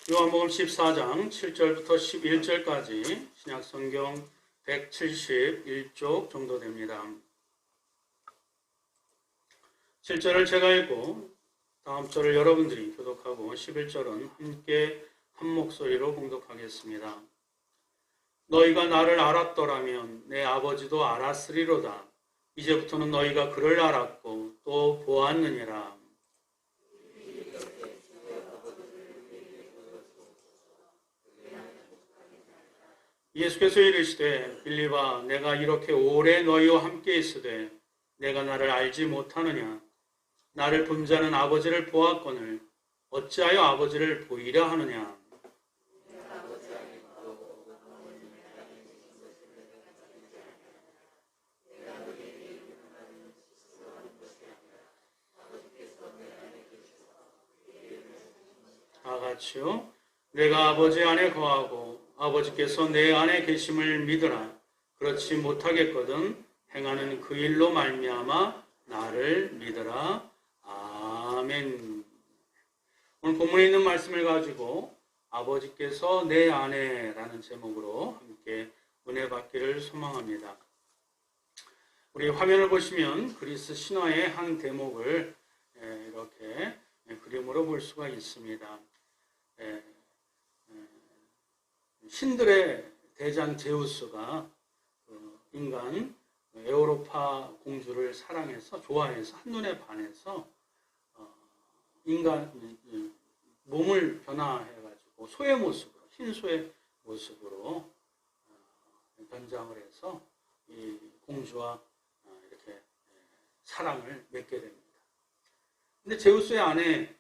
요한복음 14장 7절부터 11절까지 신약성경 171쪽 정도 됩니다. 7절을 제가 읽고 다음 절을 여러분들이 교독하고 11절은 함께 한 목소리로 봉독하겠습니다. 너희가 나를 알았더라면 내 아버지도 알았으리로다. 이제부터는 너희가 그를 알았고 또 보았느니라. 예수께서 이르시되 빌립아 내가 이렇게 오래 너희와 함께 있으되 내가 나를 알지 못하느냐. 나를 본 자는 아버지를 보았거늘 어찌하여 아버지를 보이려 하느냐. 다 같이요. 내가 아버지 안에 거하고 아버지께서 내 안에 계심을 믿으라. 그렇지 못하겠거든 행하는 그 일로 말미암아 나를 믿으라. 아멘. 오늘 본문에 있는 말씀을 가지고 아버지께서 내 안에 라는 제목으로 함께 은혜 받기를 소망합니다. 우리 화면을 보시면 그리스 신화의 한 대목을 이렇게 그림으로 볼 수가 있습니다. 신들의 대장 제우스가 인간 에우로파 공주를 사랑해서 좋아해서 한눈에 반해서 인간 몸을 변화해가지고 소의 모습으로 흰 소의 모습으로 변장을 해서 이 공주와 이렇게 사랑을 맺게 됩니다. 근데 제우스의 아내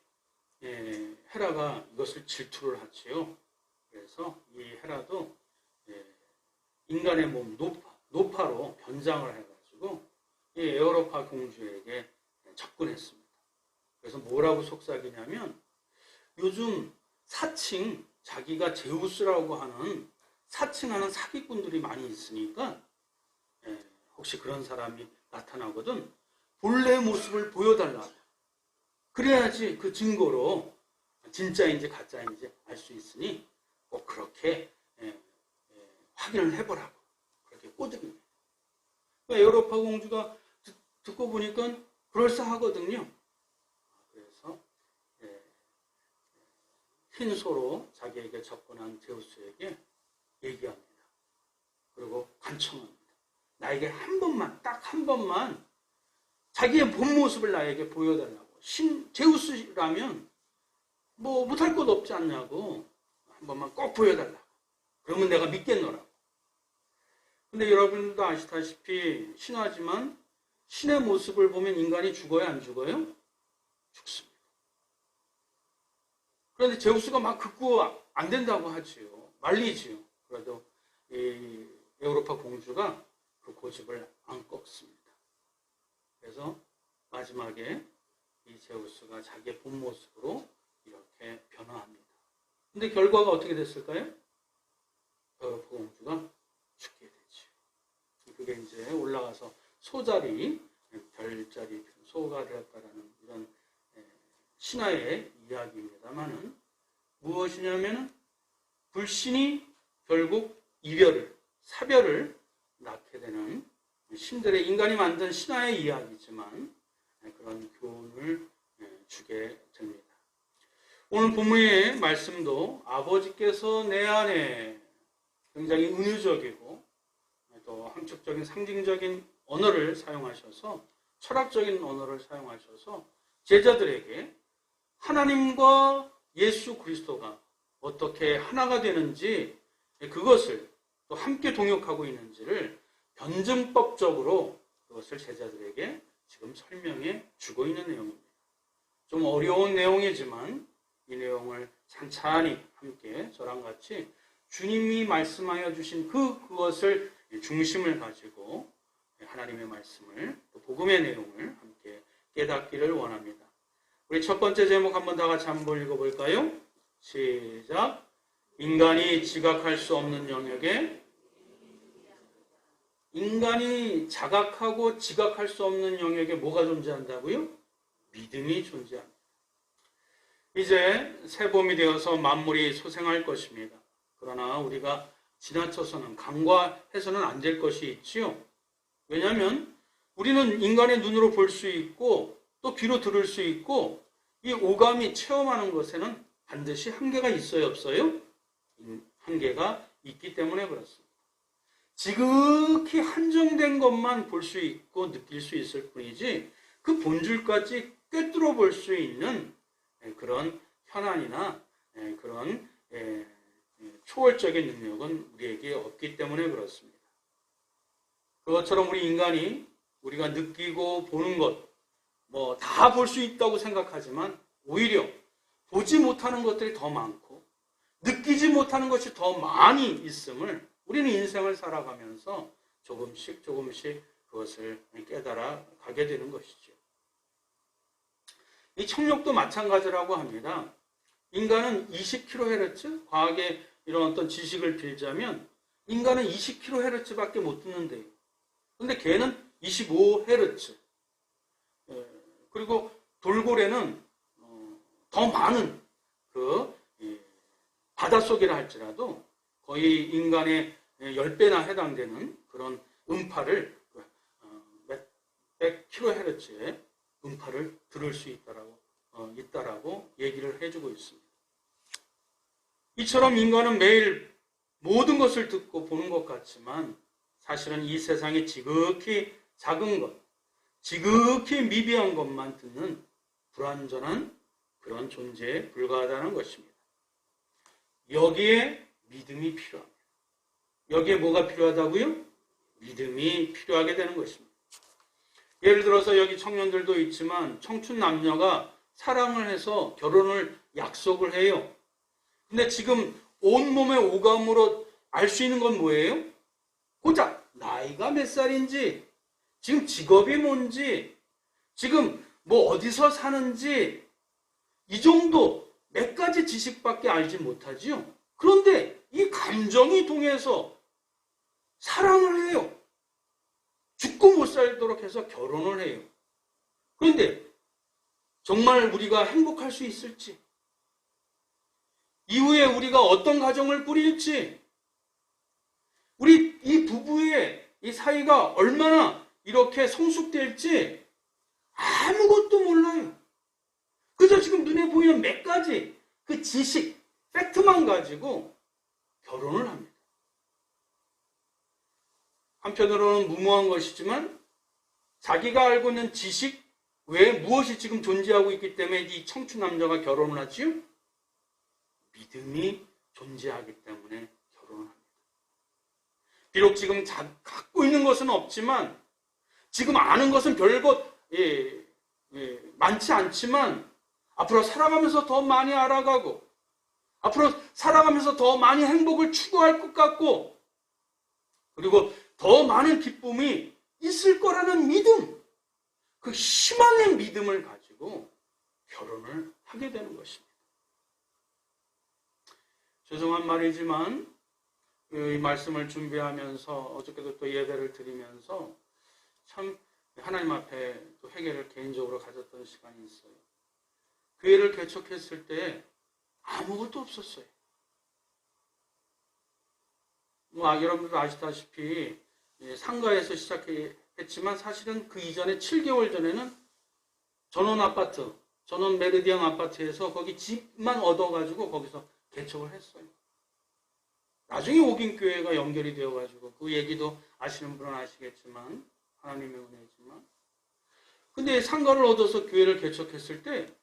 헤라가 이것을 질투를 하지요. 그래서 이 헤라도 인간의 몸 노파로 변장을 해가지고 이 에우로파 공주에게 접근했습니다. 그래서 뭐라고 속삭이냐면 요즘 사칭 자기가 제우스라고 하는 사칭하는 사기꾼들이 많이 있으니까 혹시 그런 사람이 나타나거든 본래의 모습을 보여달라. 그래야지 그 증거로 진짜인지 가짜인지 알 수 있으니 꼭 그렇게 확인을 해보라고 그렇게 꼬드깁니다. 에우로파 공주가 듣고 보니까 그럴싸하거든요. 그래서 흰소로 자기에게 접근한 제우스에게 얘기합니다. 그리고 간청합니다. 나에게 한 번만, 딱 한 번만 자기의 본 모습을 나에게 보여달라고. 제우스라면 뭐 못할 것 없지 않냐고 한 번만 꼭 보여달라고. 그러면 내가 믿겠노라고. 근데 여러분도 아시다시피 신화지만 신의 모습을 보면 인간이 죽어요, 안 죽어요? 죽습니다. 그런데 제우스가 막 극구 안 된다고 하지요. 말리지요. 그래도 이 에우로파 공주가 그 고집을 안 꺾습니다. 그래서 마지막에 이 제우스가 자기의 본 모습으로 이렇게 변화합니다. 근데 결과가 어떻게 됐을까요? 에우로파 공주가 죽게 되죠. 그게 이제 올라가서 소자리, 별자리, 소가 되었다라는 이런 신화의 이야기입니다만은 무엇이냐면 불신이 결국 사별을 낳게 되는 신들의 인간이 만든 신화의 이야기지만 그런 교훈을 주게 됩니다. 오늘 본문의 말씀도 아버지께서 내 안에 굉장히 은유적이고 또 함축적인 상징적인 언어를 사용하셔서 철학적인 언어를 사용하셔서 제자들에게 하나님과 예수 그리스도가 어떻게 하나가 되는지 그것을 또 함께 동역하고 있는지를 변증법적으로 그것을 제자들에게 지금 설명해 주고 있는 내용입니다. 좀 어려운 내용이지만 이 내용을 찬찬히 함께 저랑 같이 주님이 말씀하여 주신 그것을 중심을 가지고 하나님의 말씀을 또 복음의 내용을 함께 깨닫기를 원합니다. 우리 첫 번째 제목 한번 다 같이 한번 읽어볼까요? 시작. 인간이 지각할 수 없는 영역에 인간이 자각하고 지각할 수 없는 영역에 뭐가 존재한다고요? 믿음이 존재합니다. 이제 새봄이 되어서 만물이 소생할 것입니다. 그러나 우리가 지나쳐서는 간과해서는 안 될 것이 있지요. 왜냐하면 우리는 인간의 눈으로 볼 수 있고 또 귀로 들을 수 있고 이 오감이 체험하는 것에는 반드시 한계가 있어요, 없어요? 한계가 있기 때문에 그렇습니다. 지극히 한정된 것만 볼 수 있고 느낄 수 있을 뿐이지 그 본질까지 꿰뚫어 볼 수 있는 그런 현안이나 그런 초월적인 능력은 우리에게 없기 때문에 그렇습니다. 그것처럼 우리 인간이 우리가 느끼고 보는 것, 뭐 다 볼 수 있다고 생각하지만 오히려 보지 못하는 것들이 더 많고 느끼지 못하는 것이 더 많이 있음을 우리는 인생을 살아가면서 조금씩 그것을 깨달아 가게 되는 것이죠. 이 청력도 마찬가지라고 합니다. 인간은 20kHz, 과학의 이런 어떤 지식을 빌자면 인간은 20kHz밖에 못 듣는데요. 그런데 개는 25Hz. 그리고 돌고래는 더 많은 그 바닷속이라 할지라도 거의 인간의 10배나 해당되는 그런 음파를 몇 100kHz의 음파를 들을 수 있다라고 얘기를 해주고 있습니다. 이처럼 인간은 매일 모든 것을 듣고 보는 것 같지만 사실은 이 세상에 지극히 작은 것, 지극히 미비한 것만 듣는 불완전한 그런 존재에 불과하다는 것입니다. 여기에 믿음이 필요합니다. 여기에 뭐가 필요하다고요? 믿음이 필요하게 되는 것입니다. 예를 들어서 여기 청년들도 있지만 청춘 남녀가 사랑을 해서 결혼을 약속을 해요. 근데 지금 온몸의 오감으로 알 수 있는 건 뭐예요? 고작 나이가 몇 살인지, 지금 직업이 뭔지, 지금 뭐 어디서 사는지 이 정도 몇 가지 지식밖에 알지 못하지요. 그런데 이 감정이 통해서 사랑을 해요. 죽고 못 살도록 해서 결혼을 해요. 그런데 정말 우리가 행복할 수 있을지, 이후에 우리가 어떤 가정을 꾸릴지, 우리 이 부부의 이 사이가 얼마나 이렇게 성숙될지 아무것도 몰라요. 그저 지금 눈에 보이는 몇 가지 그 지식, 팩트만 가지고 결혼을 합니다. 한편으로는 무모한 것이지만 자기가 알고 있는 지식 외에 무엇이 지금 존재하고 있기 때문에 이 청춘 남자가 결혼을 하지요? 믿음이 존재하기 때문에 결혼을 합니다. 비록 지금 갖고 있는 것은 없지만, 지금 아는 것은 별것 많지 않지만 앞으로 살아가면서 더 많이 알아가고 앞으로 살아가면서 더 많이 행복을 추구할 것 같고 그리고 더 많은 기쁨이 있을 거라는 믿음, 그 희망의 믿음을 가지고 결혼을 하게 되는 것입니다. 죄송한 말이지만 이 말씀을 준비하면서 어저께도 또 예배를 드리면서 참 하나님 앞에 또 회개를 개인적으로 가졌던 시간이 있어요. 교회를 개척했을 때 아무것도 없었어요. 여러분들도 아시다시피 상가에서 시작했지만 사실은 그 이전에 7개월 전에는 전원 메르디앙 아파트에서 거기 집만 얻어가지고 거기서 개척을 했어요. 나중에 옥인교회가 연결이 되어가지고 그 얘기도 아시는 분은 아시겠지만 하나님의 은혜지만, 근데 상가를 얻어서 교회를 개척했을 때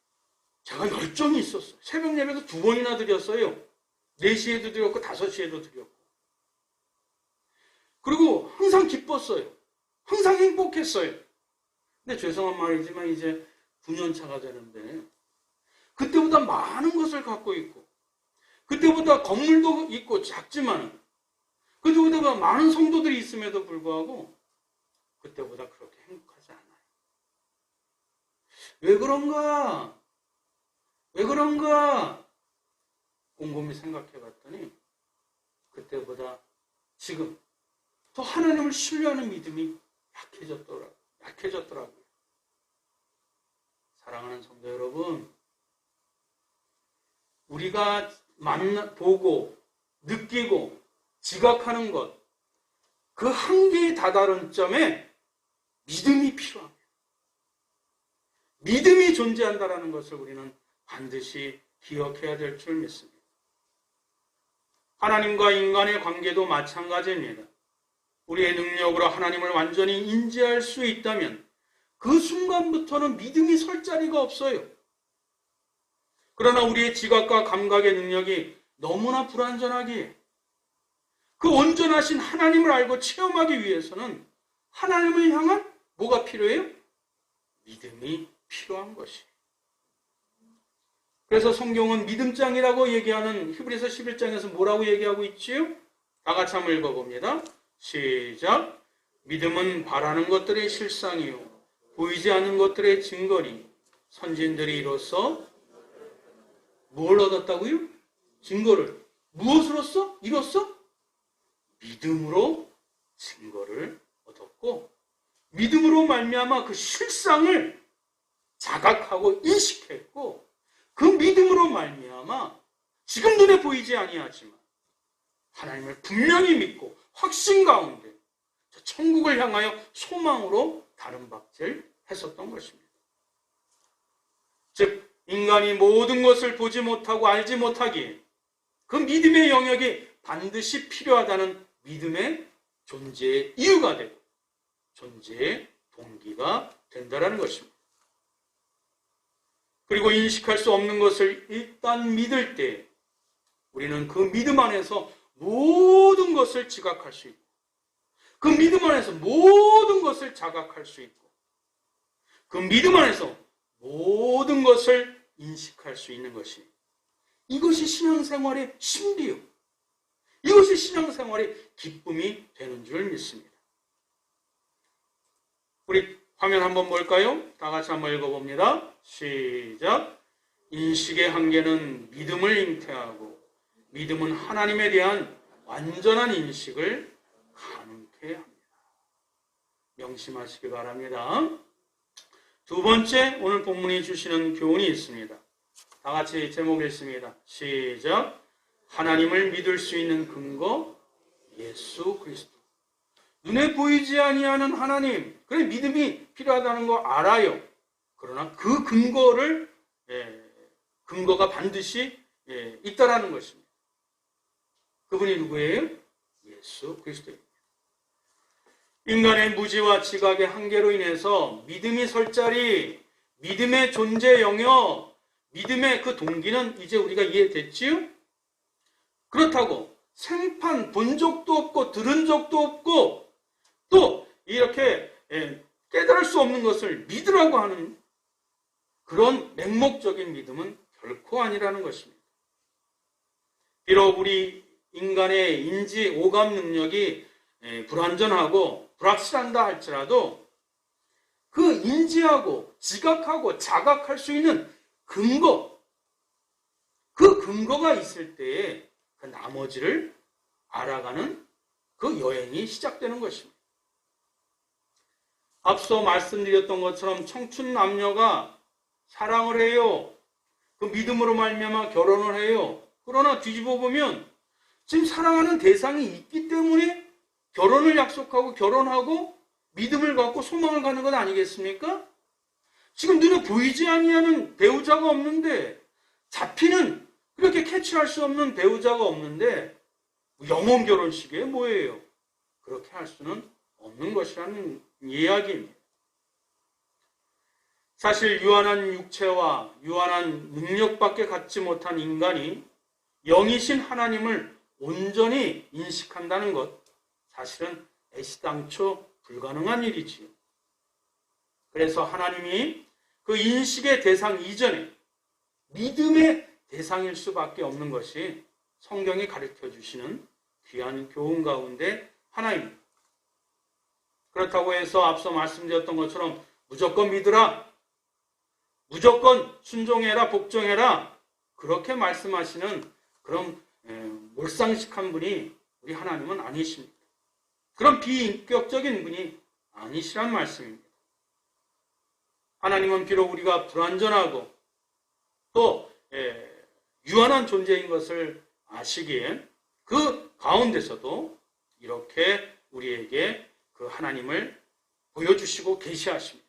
제가 열정이 있었어요. 새벽 예배도 2번이나 드렸어요. 4시에도 드렸고 5시에도 드렸고. 그리고 항상 기뻤어요. 항상 행복했어요. 근데 죄송한 말이지만 이제 9년 차가 되는데 그때보다 많은 것을 갖고 있고 그때보다 건물도 있고 작지만 그때보다 많은 성도들이 있음에도 불구하고 그때보다 그렇게 행복하지 않아요. 왜 그런가? 왜 그런가? 곰곰이 생각해 봤더니 그때보다 지금 더 하나님을 신뢰하는 믿음이 약해졌더라고요. 사랑하는 성도 여러분, 우리가 보고 느끼고 지각하는 것, 그 한계에 다다른 점에 믿음이 필요합니다. 믿음이 존재한다는 것을 우리는 반드시 기억해야 될 줄 믿습니다. 하나님과 인간의 관계도 마찬가지입니다. 우리의 능력으로 하나님을 완전히 인지할 수 있다면 그 순간부터는 믿음이 설 자리가 없어요. 그러나 우리의 지각과 감각의 능력이 너무나 불완전하기에 그 온전하신 하나님을 알고 체험하기 위해서는 하나님을 향한 뭐가 필요해요? 믿음이 필요한 것이에요. 그래서 성경은 믿음장이라고 얘기하는 히브리서 11장에서 뭐라고 얘기하고 있지요? 다 같이 한번 읽어봅니다. 시작. 믿음은 바라는 것들의 실상이요 보이지 않는 것들의 증거니 선진들이 이로써 뭘 얻었다고요? 증거를. 무엇으로써? 이로써? 믿음으로 증거를 얻었고 믿음으로 말미암아 그 실상을 자각하고 인식했고 그 믿음으로 말미암아 지금 눈에 보이지 아니하지만 하나님을 분명히 믿고 확신 가운데 천국을 향하여 소망으로 다름박질 했었던 것입니다. 즉 인간이 모든 것을 보지 못하고 알지 못하기에 그 믿음의 영역이 반드시 필요하다는 믿음의 존재의 이유가 되고 존재의 동기가 된다는 것입니다. 그리고 인식할 수 없는 것을 일단 믿을 때 우리는 그 믿음 안에서 모든 것을 지각할 수 있고 그 믿음 안에서 모든 것을 자각할 수 있고 그 믿음 안에서 모든 것을 인식할 수 있는 것이 이것이 신앙생활의 신비요. 이것이 신앙생활의 기쁨이 되는 줄 믿습니다. 우리 화면 한번 볼까요? 다 같이 한번 읽어봅니다. 시작. 인식의 한계는 믿음을 잉태하고 믿음은 하나님에 대한 완전한 인식을 가능케 합니다. 명심하시기 바랍니다. 두 번째 오늘 본문이 주시는 교훈이 있습니다. 다 같이 제목 읽습니다. 시작. 하나님을 믿을 수 있는 근거 예수 그리스도. 눈에 보이지 아니하는 하나님, 그래 믿음이 필요하다는 거 알아요. 그러나 그 근거가 반드시 있다라는 것입니다. 그분이 누구예요? 예수 그리스도입니다. 인간의 무지와 지각의 한계로 인해서 믿음이 설 자리, 믿음의 존재 영역, 믿음의 그 동기는 이제 우리가 이해됐지요? 그렇다고 생판 본 적도 없고 들은 적도 없고 또 이렇게 깨달을 수 없는 것을 믿으라고 하는 그런 맹목적인 믿음은 결코 아니라는 것입니다. 비록 우리 인간의 인지 오감 능력이 불완전하고 불확실한다 할지라도 그 인지하고 지각하고 자각할 수 있는 근거, 그 근거가 있을 때에 그 나머지를 알아가는 그 여행이 시작되는 것입니다. 앞서 말씀드렸던 것처럼 청춘 남녀가 사랑을 해요. 그 믿음으로 말미암아 결혼을 해요. 그러나 뒤집어 보면 지금 사랑하는 대상이 있기 때문에 결혼을 약속하고 결혼하고 믿음을 갖고 소망을 갖는 것 아니겠습니까? 지금 눈에 보이지 아니하는 배우자가 없는데 잡히는 그렇게 캐치할 수 없는 배우자가 없는데 영혼 결혼식에 뭐예요? 그렇게 할 수는 없는 것이라는 이야기입니다. 사실 유한한 육체와 유한한 능력밖에 갖지 못한 인간이 영이신 하나님을 온전히 인식한다는 것, 사실은 애시당초 불가능한 일이지요. 그래서 하나님이 그 인식의 대상 이전에 믿음의 대상일 수밖에 없는 것이 성경이 가르쳐 주시는 귀한 교훈 가운데 하나입니다. 그렇다고 해서 앞서 말씀드렸던 것처럼 무조건 믿으라, 무조건 순종해라, 복종해라, 그렇게 말씀하시는 그런 몰상식한 분이 우리 하나님은 아니십니다. 그런 비인격적인 분이 아니시란 말씀입니다. 하나님은 비록 우리가 불완전하고 또 유한한 존재인 것을 아시기에 그 가운데서도 이렇게 우리에게 그 하나님을 보여주시고 계시하십니다.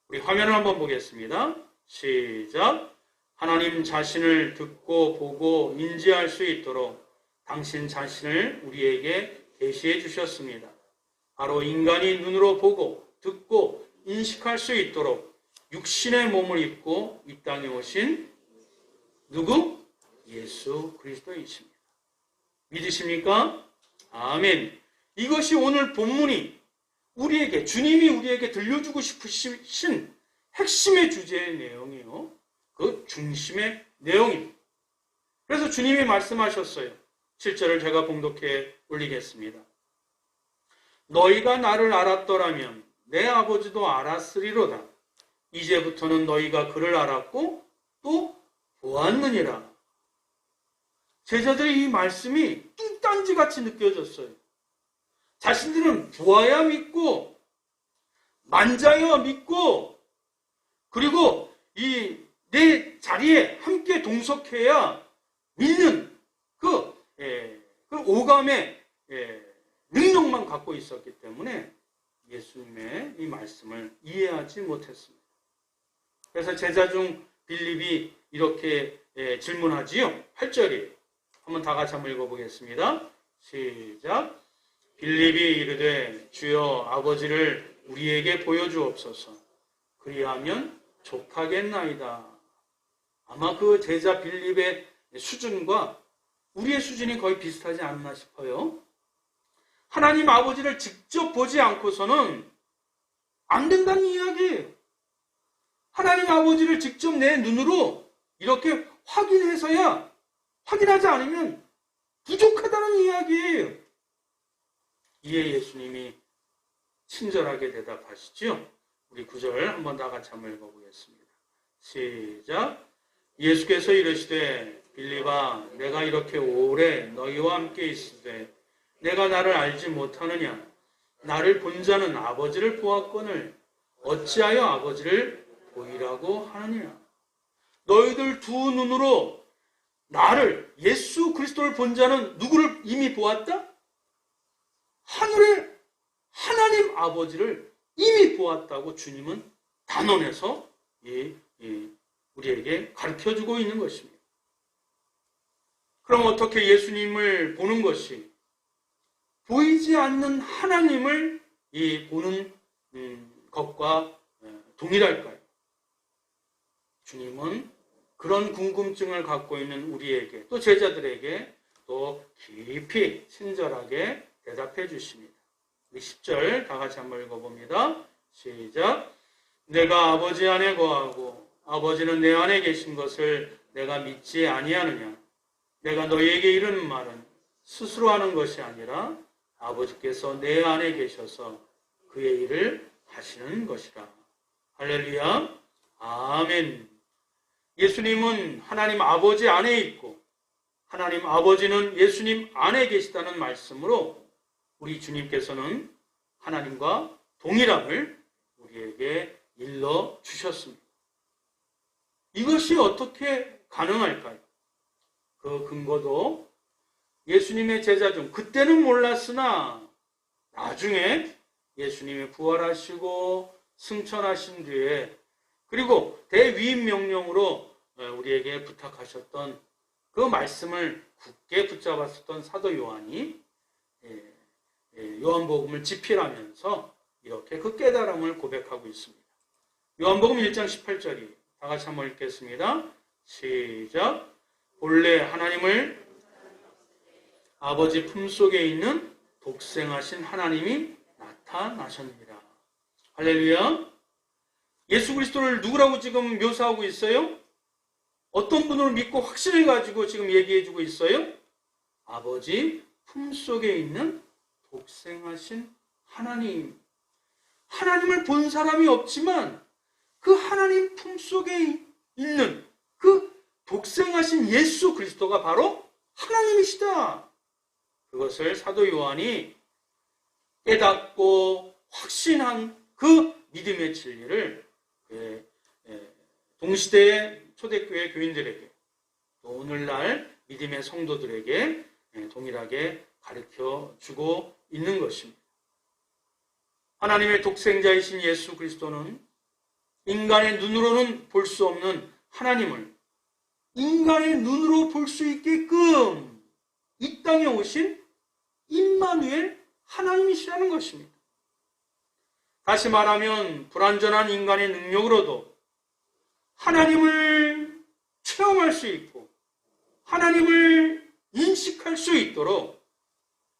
우리 화면을 한번 보겠습니다. 시작. 하나님 자신을 듣고 보고 인지할 수 있도록 당신 자신을 우리에게 계시해 주셨습니다. 바로 인간이 눈으로 보고 듣고 인식할 수 있도록 육신의 몸을 입고 이 땅에 오신 누구? 예수 그리스도이십니다. 믿으십니까? 아멘. 이것이 오늘 본문이 우리에게, 주님이 우리에게 들려주고 싶으신 핵심의 주제의 내용이요. 그 중심의 내용입니다. 그래서 주님이 말씀하셨어요. 7절을 제가 봉독해 올리겠습니다. 너희가 나를 알았더라면 내 아버지도 알았으리로다. 이제부터는 너희가 그를 알았고 또 보았느니라. 제자들의 이 말씀이 뚱딴지같이 느껴졌어요. 자신들은 보아야 믿고 만져야 믿고 그리고 이 내 자리에 함께 동석해야 믿는 그 오감의 능력만 갖고 있었기 때문에 예수님의 이 말씀을 이해하지 못했습니다. 그래서 제자 중 빌립이 이렇게 질문하지요. 8절이에요. 한번 다 같이 한번 읽어보겠습니다. 시작. 빌립이 이르되 주여 아버지를 우리에게 보여주옵소서. 그리하면 족하겠나이다. 아마 그 제자 빌립의 수준과 우리의 수준이 거의 비슷하지 않나 싶어요. 하나님 아버지를 직접 보지 않고서는 안 된다는 이야기예요. 하나님 아버지를 직접 내 눈으로 이렇게 확인해서야, 확인하지 않으면 부족하다는 이야기예요. 이에 예수님이 친절하게 대답하시죠. 우리 9절 한번 다 같이 한번 읽어보겠습니다. 시작. 예수께서 이르시되 빌립아 내가 이렇게 오래 너희와 함께 있으되 내가 나를 알지 못하느냐? 나를 본 자는 아버지를 보았거늘 어찌하여 아버지를 보이라고 하느냐? 너희들 두 눈으로 나를, 예수 그리스도를 본 자는 누구를 이미 보았다? 하늘의 하나님 아버지를 이미 보았다고 주님은 단언해서 우리에게 가르쳐주고 있는 것입니다. 그럼 어떻게 예수님을 보는 것이 보이지 않는 하나님을 보는 것과 동일할까요? 주님은 그런 궁금증을 갖고 있는 우리에게 또 제자들에게 또 깊이 친절하게 대답해 주십니다. 우리 10절 다 같이 한번 읽어봅니다. 시작. 내가 아버지 안에 거하고 아버지는 내 안에 계신 것을 내가 믿지 아니하느냐? 내가 너희에게 이르는 말은 스스로 하는 것이 아니라 아버지께서 내 안에 계셔서 그의 일을 하시는 것이라. 할렐루야. 아멘. 예수님은 하나님 아버지 안에 있고 하나님 아버지는 예수님 안에 계시다는 말씀으로 우리 주님께서는 하나님과 동일함을 우리에게 일러 주셨습니다. 이것이 어떻게 가능할까요? 그 근거도 예수님의 제자 중 그때는 몰랐으나 나중에 예수님이 부활하시고 승천하신 뒤에 그리고 대위임 명령으로 우리에게 부탁하셨던 그 말씀을 굳게 붙잡았었던 사도 요한이 요한복음을 집필하면서 이렇게 그 깨달음을 고백하고 있습니다. 요한복음 1장 18절이 다 같이 한번 읽겠습니다. 시작. 본래 하나님을 아버지 품속에 있는 독생하신 하나님이 나타나셨느니라. 할렐루야. 예수 그리스도를 누구라고 지금 묘사하고 있어요? 어떤 분을 믿고 확신을 가지고 지금 얘기해주고 있어요? 아버지 품속에 있는 독생하신 하나님. 하나님을 본 사람이 없지만 그 하나님 품속에 있는 그 독생하신 예수 그리스도가 바로 하나님이시다. 그것을 사도 요한이 깨닫고 확신한 그 믿음의 진리를 동시대의 초대교회 교인들에게 또 오늘날 믿음의 성도들에게 동일하게 가르쳐 주고 있는 것입니다. 하나님의 독생자이신 예수 그리스도는 인간의 눈으로는 볼 수 없는 하나님을 인간의 눈으로 볼 수 있게끔 이 땅에 오신 임마누엘 하나님이시라는 것입니다. 다시 말하면 불완전한 인간의 능력으로도 하나님을 체험할 수 있고 하나님을 인식할 수 있도록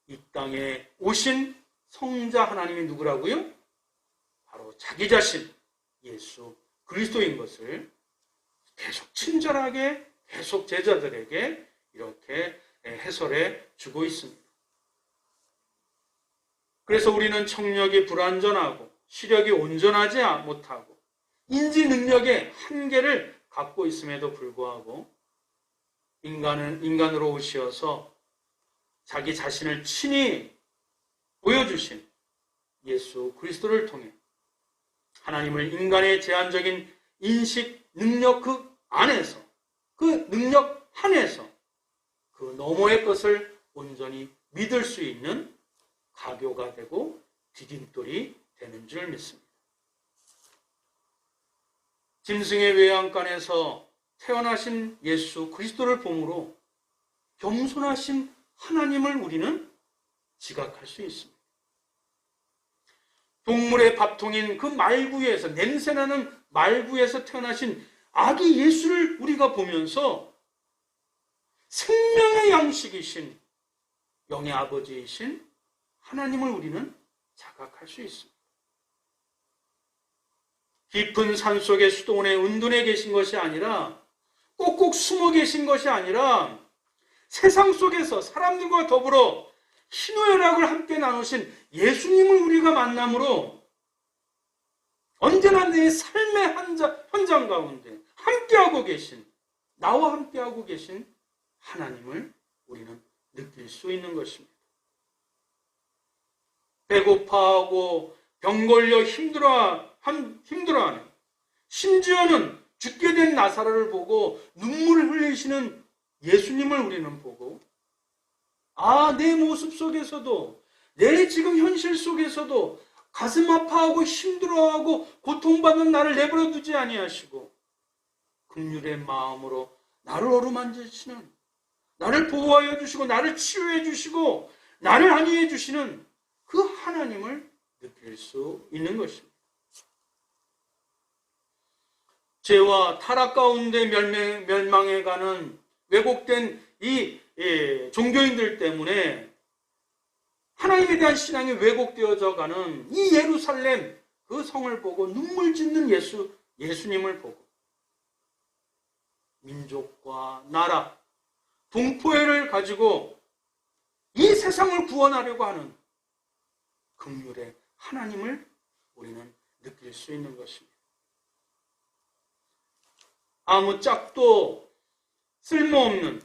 이 땅에 오신 성자 하나님이 누구라고요? 바로 자기 자신 예수 그리스도인 것을 계속 친절하게 계속 제자들에게 이렇게 해설해 주고 있습니다. 그래서 우리는 청력이 불완전하고 시력이 온전하지 못하고 인지 능력의 한계를 갖고 있음에도 불구하고 인간으로 오시어서 자기 자신을 친히 보여주신 예수 그리스도를 통해 하나님을 인간의 제한적인 인식 능력 그 안에서 그 능력 한에서 그 너머의 것을 온전히 믿을 수 있는 가교가 되고 디딤돌이 되는 줄 믿습니다. 짐승의 외양간에서 태어나신 예수 그리스도를 보므로 겸손하신 하나님을 우리는 지각할 수 있습니다. 동물의 밥통인 그 말구에서 냄새나는 말구에서 태어나신 아기 예수를 우리가 보면서 생명의 양식이신 영의 아버지이신 하나님을 우리는 자각할 수 있습니다. 깊은 산속의 수도원의 은둔에 계신 것이 아니라 꼭꼭 숨어 계신 것이 아니라 세상 속에서 사람들과 더불어 희노애락을 함께 나누신 예수님을 우리가 만남으로 언제나 내 삶의 현장 가운데 함께하고 계신 나와 함께하고 계신 하나님을 우리는 느낄 수 있는 것입니다. 배고파하고 병 걸려 힘들어하는 심지어는 죽게 된 나사로를 보고 눈물을 흘리시는 예수님을 우리는 보고 내 모습 속에서도 내 지금 현실 속에서도 가슴 아파하고 힘들어하고 고통받는 나를 내버려 두지 아니하시고 긍휼의 마음으로 나를 어루만지시는 나를 보호하여 주시고 나를 치유해 주시고 나를 안위해 주시는 그 하나님을 느낄 수 있는 것입니다. 죄와 타락 가운데 멸망해가는 왜곡된 이 종교인들 때문에 하나님에 대한 신앙이 왜곡되어져 가는 이 예루살렘 그 성을 보고 눈물 짓는 예수님을 보고 민족과 나라, 동포애를 가지고 이 세상을 구원하려고 하는 긍휼의 하나님을 우리는 느낄 수 있는 것입니다. 아무짝에도 쓸모없는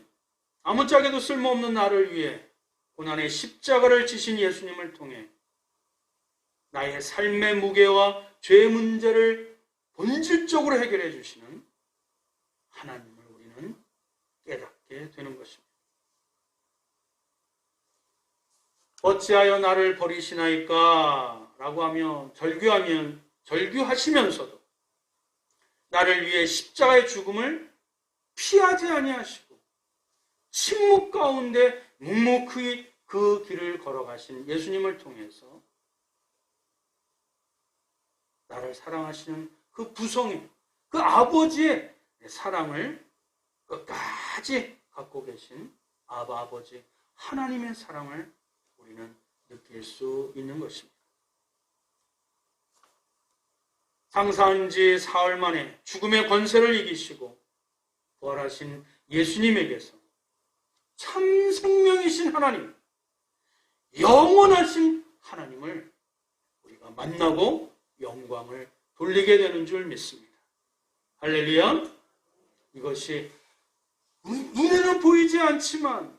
나를 위해 고난의 십자가를 지신 예수님을 통해 나의 삶의 무게와 죄의 문제를 본질적으로 해결해 주시는 하나님을 우리는 깨닫게 되는 것입니다. 어찌하여 나를 버리시나이까? 라고 하며 절규하시면서도 나를 위해 십자가의 죽음을 피하지 아니하시고 침묵 가운데 묵묵히 그 길을 걸어가신 예수님을 통해서 나를 사랑하시는 그 부성의 그 아버지의 사랑을 끝까지 갖고 계신 아버지 하나님의 사랑을 우리는 느낄 수 있는 것입니다. 장사한 지 사흘 만에 죽음의 권세를 이기시고 부활하신 예수님에게서 참 생명이신 하나님, 영원하신 하나님을 우리가 만나고 영광을 돌리게 되는 줄 믿습니다. 할렐루야! 이것이 눈에는 보이지 않지만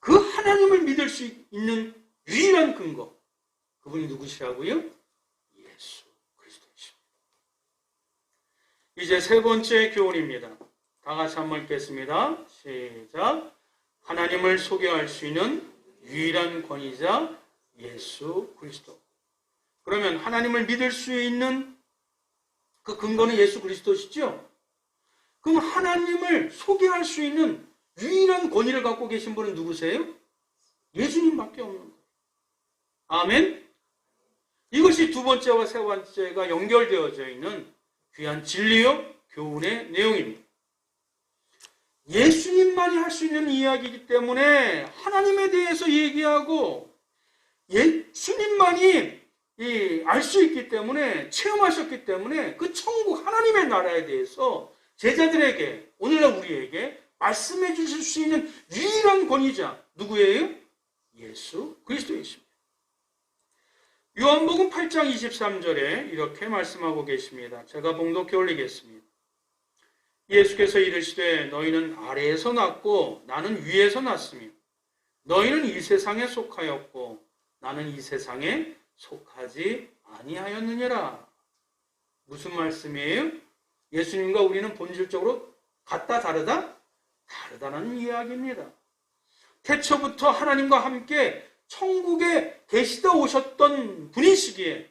그 하나님을 믿을 수 있는 유일한 근거, 그분이 누구시라고요? 예수 그리스도이십니다. 이제 세 번째 교훈입니다. 다 같이 한번 읽겠습니다. 시작. 하나님을 소개할 수 있는 유일한 권위자 예수 그리스도. 그러면 하나님을 믿을 수 있는 그 근거는 예수 그리스도시죠? 그럼 하나님을 소개할 수 있는 유일한 권위를 갖고 계신 분은 누구세요? 예수님밖에 없는 거예요. 아멘? 이것이 두 번째와 세 번째가 연결되어져 있는 귀한 진리요 교훈의 내용입니다. 예수님만이 할 수 있는 이야기이기 때문에 하나님에 대해서 얘기하고 예수님만이 알 수 있기 때문에 체험하셨기 때문에 그 천국 하나님의 나라에 대해서 제자들에게 오늘날 우리에게 말씀해 주실 수 있는 유일한 권위자 누구예요? 예수 그리스도이십니다. 요한복음 8장 23절에 이렇게 말씀하고 계십니다. 제가 봉독해 올리겠습니다. 예수께서 이르시되 너희는 아래에서 났고 나는 위에서 났으며 너희는 이 세상에 속하였고 나는 이 세상에 속하지 아니하였느니라. 무슨 말씀이에요? 예수님과 우리는 본질적으로 같다 다르다? 다르다는 이야기입니다. 태초부터 하나님과 함께 천국에 계시다 오셨던 분이시기에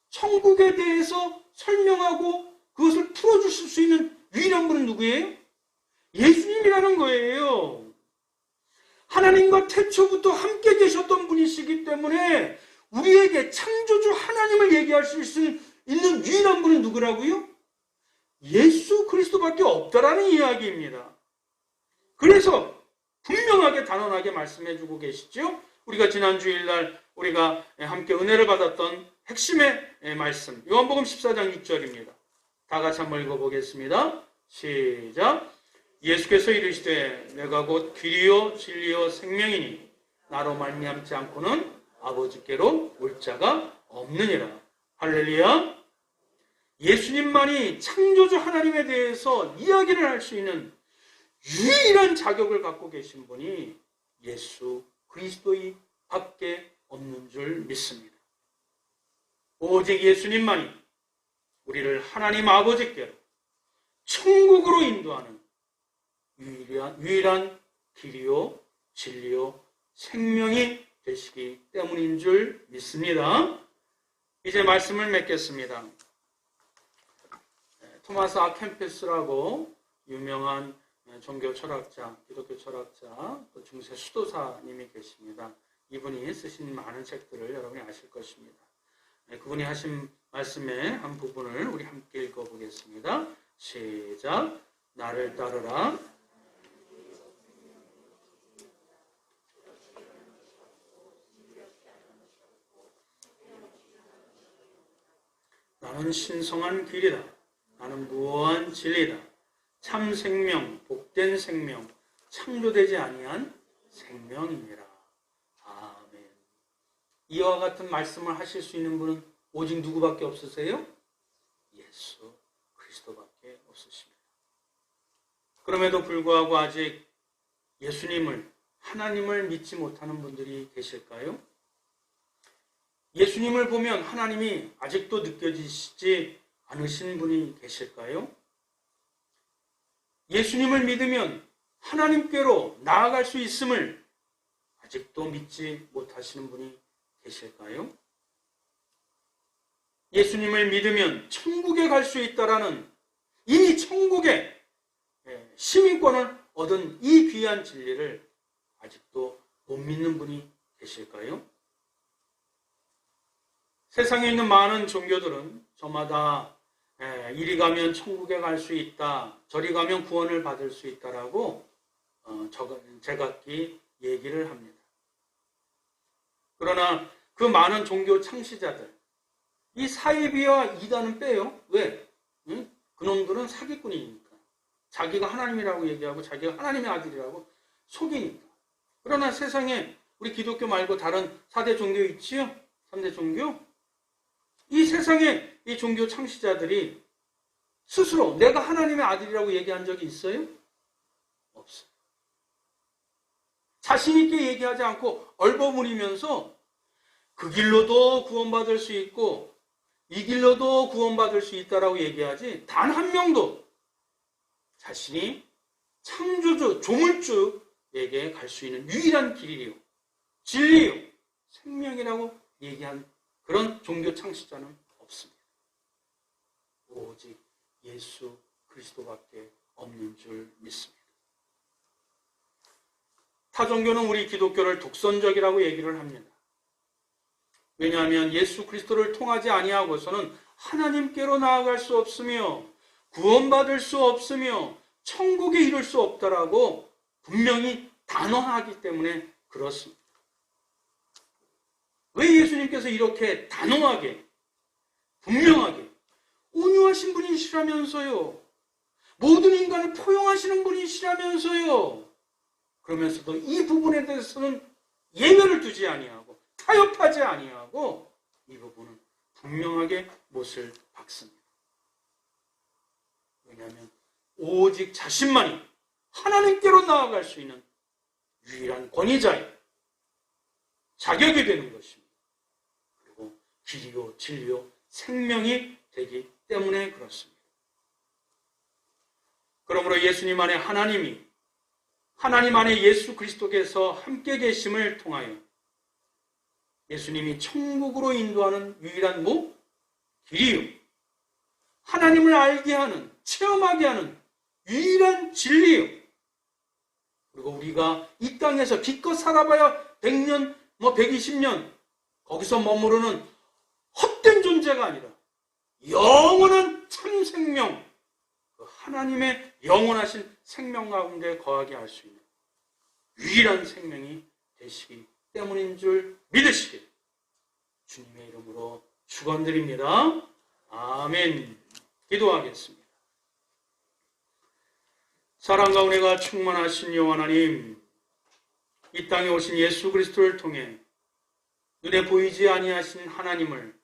천국에 대해서 설명하고 그것을 풀어주실 수 있는 유일한 분은 누구예요? 예수님이라는 거예요. 하나님과 태초부터 함께 계셨던 분이시기 때문에 우리에게 창조주 하나님을 얘기할 수 있는 유일한 분은 누구라고요? 예수 그리스도밖에 없다라는 이야기입니다. 그래서 분명하게 단언하게 말씀해주고 계시죠. 우리가 지난 주일날 우리가 함께 은혜를 받았던 핵심의 말씀 요한복음 14장 6절입니다. 다 같이 한번 읽어보겠습니다. 시작. 예수께서 이르시되 내가 곧 길이요 진리요 생명이니 나로 말미암지 않고는 아버지께로 올 자가 없느니라. 할렐루야. 예수님만이 창조주 하나님에 대해서 이야기를 할 수 있는 유일한 자격을 갖고 계신 분이 예수 그리스도이 밖에 없는 줄 믿습니다. 오직 예수님만이 우리를 하나님 아버지께로 천국으로 인도하는 유일한 길이요 진리요 생명이 되시기 때문인 줄 믿습니다. 이제 말씀을 맺겠습니다. 토마스 아 캠퍼스라고 유명한 종교 철학자, 기독교 철학자, 또 중세 수도사님이 계십니다. 이분이 쓰신 많은 책들을 여러분이 아실 것입니다. 그분이 하신 말씀의 한 부분을 우리 함께 읽어보겠습니다. 시작. 나를 따르라. 나는 신성한 길이다. 나는 무한 진리다. 참 생명, 복된 생명, 창조되지 아니한 생명이니라. 아멘. 이와 같은 말씀을 하실 수 있는 분은 오직 누구밖에 없으세요? 예수 그리스도밖에 없으십니다. 그럼에도 불구하고 아직 예수님을, 하나님을 믿지 못하는 분들이 계실까요? 예수님을 보면 하나님이 아직도 느껴지시지 않으신 분이 계실까요? 예수님을 믿으면 하나님께로 나아갈 수 있음을 아직도 믿지 못하시는 분이 계실까요? 예수님을 믿으면 천국에 갈 수 있다라는 이미 천국의 시민권을 얻은 이 귀한 진리를 아직도 못 믿는 분이 계실까요? 세상에 있는 많은 종교들은 저마다 이리 가면 천국에 갈 수 있다, 저리 가면 구원을 받을 수 있다라고 제각기 얘기를 합니다. 그러나 그 많은 종교 창시자들, 이 사이비와 이단은 빼요. 왜? 응? 그놈들은 사기꾼이니까. 자기가 하나님이라고 얘기하고 자기가 하나님의 아들이라고 속이니까. 그러나 세상에 우리 기독교 말고 다른 4대 종교 있지요? 3대 종교? 이 세상에 이 종교 창시자들이 스스로 내가 하나님의 아들이라고 얘기한 적이 있어요? 없어요. 자신 있게 얘기하지 않고 얼버무리면서 그 길로도 구원받을 수 있고 이 길로도 구원받을 수 있다라고 얘기하지 단 한 명도 자신이 창조주, 조물주에게 갈 수 있는 유일한 길이요, 진리요, 생명이라고 얘기한 그런 종교 창시자는 없습니다. 오직 예수 그리스도밖에 없는 줄 믿습니다. 타 종교는 우리 기독교를 독선적이라고 얘기를 합니다. 왜냐하면 예수 그리스도를 통하지 아니하고서는 하나님께로 나아갈 수 없으며 구원받을 수 없으며 천국에 이를 수 없다라고 분명히 단언하기 때문에 그렇습니다. 왜 예수님께서 이렇게 단호하게, 분명하게 온유하신 분이시라면서요, 모든 인간을 포용하시는 분이시라면서요, 그러면서도 이 부분에 대해서는 예외를 두지 아니하고 타협하지 아니하고 이 부분은 분명하게 못을 박습니다. 왜냐하면 오직 자신만이 하나님께로 나아갈 수 있는 유일한 권위자의 자격이 되는 것입니다. 그리고 길이요, 진리요, 생명이 되기 때문에 그렇습니다. 그러므로 예수님 안에 하나님 안에 예수 그리스도께서 함께 계심을 통하여 예수님이 천국으로 인도하는 유일한 길이요, 하나님을 알게 하는, 체험하게 하는 유일한 진리요, 그리고 우리가 이 땅에서 기껏 살아봐야 100년, 120년 거기서 머무르는 헛된 존재가 아니라 영원한 참 생명, 하나님의 영원하신 생명 가운데 거하게 할 수 있는 유일한 생명이 되시기 때문인 줄 믿으시길 주님의 이름으로 축원드립니다. 아멘. 기도하겠습니다. 사랑과 은혜가 충만하신 여호와 하나님, 이 땅에 오신 예수 그리스도를 통해 눈에 보이지 아니하신 하나님을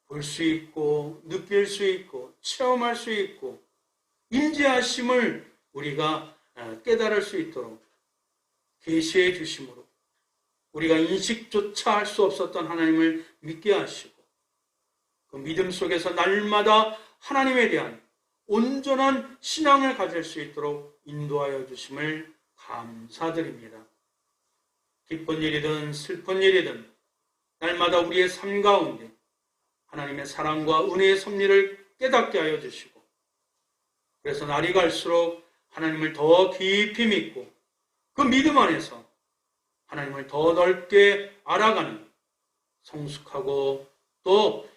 볼 수 있고 느낄 수 있고 체험할 수 있고 임재하심을 우리가 깨달을 수 있도록 계시해 주심으로 우리가 인식조차 할 수 없었던 하나님을 믿게 하시고 그 믿음 속에서 날마다 하나님에 대한 온전한 신앙을 가질 수 있도록 인도하여 주심을 감사드립니다. 기쁜 일이든 슬픈 일이든 날마다 우리의 삶 가운데 하나님의 사랑과 은혜의 섭리를 깨닫게 하여 주시고 그래서 날이 갈수록 하나님을 더 깊이 믿고 그 믿음 안에서 하나님을 더 넓게 알아가는 성숙하고 또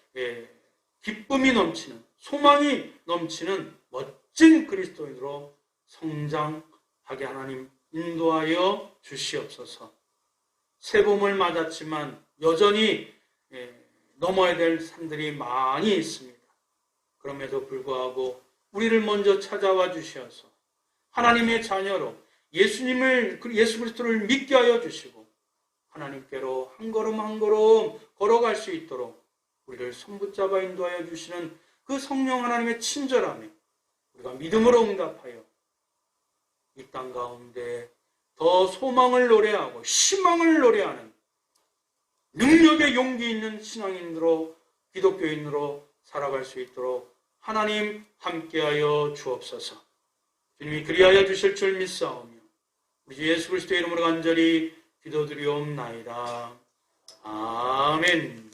기쁨이 넘치는 소망이 넘치는 멋진 그리스도인으로 성장하게 하나님 인도하여 주시옵소서. 새봄을 맞았지만 여전히 넘어야 될 산들이 많이 있습니다. 그럼에도 불구하고 우리를 먼저 찾아와 주셔서 하나님의 자녀로 예수 그리스도를 믿게 하여 주시고 하나님께로 한 걸음 한 걸음 걸어갈 수 있도록 우리를 손붙잡아 인도하여 주시는 그 성령 하나님의 친절함에 우리가 믿음으로 응답하여 이 땅 가운데 더 소망을 노래하고 희망을 노래하는 능력의 용기 있는 신앙인으로 기독교인으로 살아갈 수 있도록 하나님 함께하여 주옵소서. 주님이 그리하여 주실 줄 믿사오며 우리 주 예수 그리스도의 이름으로 간절히 기도드리옵나이다. 아멘.